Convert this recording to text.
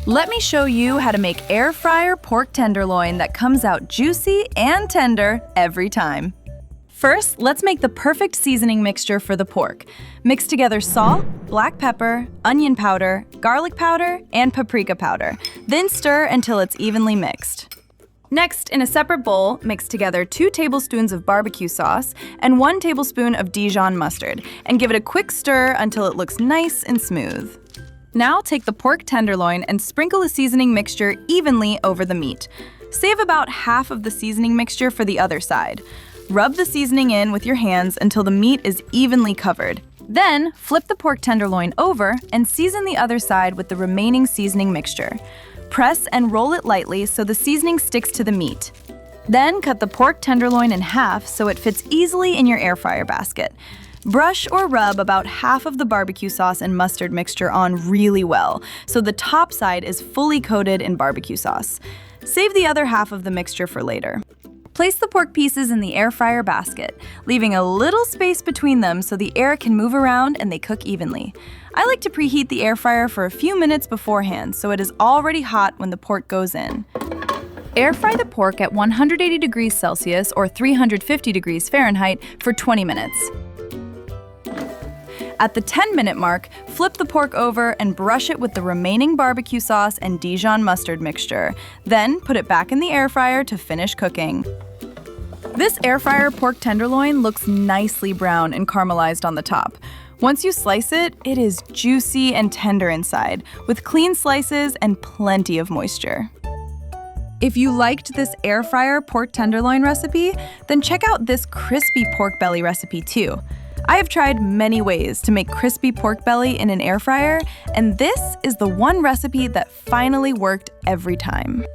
Let me show you how to make air fryer pork tenderloin that comes out juicy and tender every time. First, let's make the perfect seasoning mixture for the pork. Mix together salt, black pepper, onion powder, garlic powder, and paprika powder. Then stir until it's evenly mixed. Next, in a separate bowl, mix together 2 tablespoons of barbecue sauce and 1 tablespoon of Dijon mustard, and give it a quick stir until it looks nice and smooth. Now take the pork tenderloin and sprinkle the seasoning mixture evenly over the meat. Save about half of the seasoning mixture for the other side. Rub the seasoning in with your hands until the meat is evenly covered. Then, flip the pork tenderloin over and season the other side with the remaining seasoning mixture. Press and roll it lightly so the seasoning sticks to the meat. Then cut the pork tenderloin in half so it fits easily in your air fryer basket. Brush or rub about half of the barbecue sauce and mustard mixture on really well, so the top side is fully coated in barbecue sauce. Save the other half of the mixture for later. Place the pork pieces in the air fryer basket, leaving a little space between them so the air can move around and they cook evenly. I like to preheat the air fryer for a few minutes beforehand so it is already hot when the pork goes in. Air fry the pork at 180 degrees Celsius or 350 degrees Fahrenheit for 20 minutes. At the 10-minute mark, flip the pork over and brush it with the remaining barbecue sauce and Dijon mustard mixture. Then put it back in the air fryer to finish cooking. This air fryer pork tenderloin looks nicely brown and caramelized on the top. Once you slice it, it is juicy and tender inside, with clean slices and plenty of moisture. If you liked this air fryer pork tenderloin recipe, then check out this crispy pork belly recipe too. I have tried many ways to make crispy pork belly in an air fryer, and this is the one recipe that finally worked every time.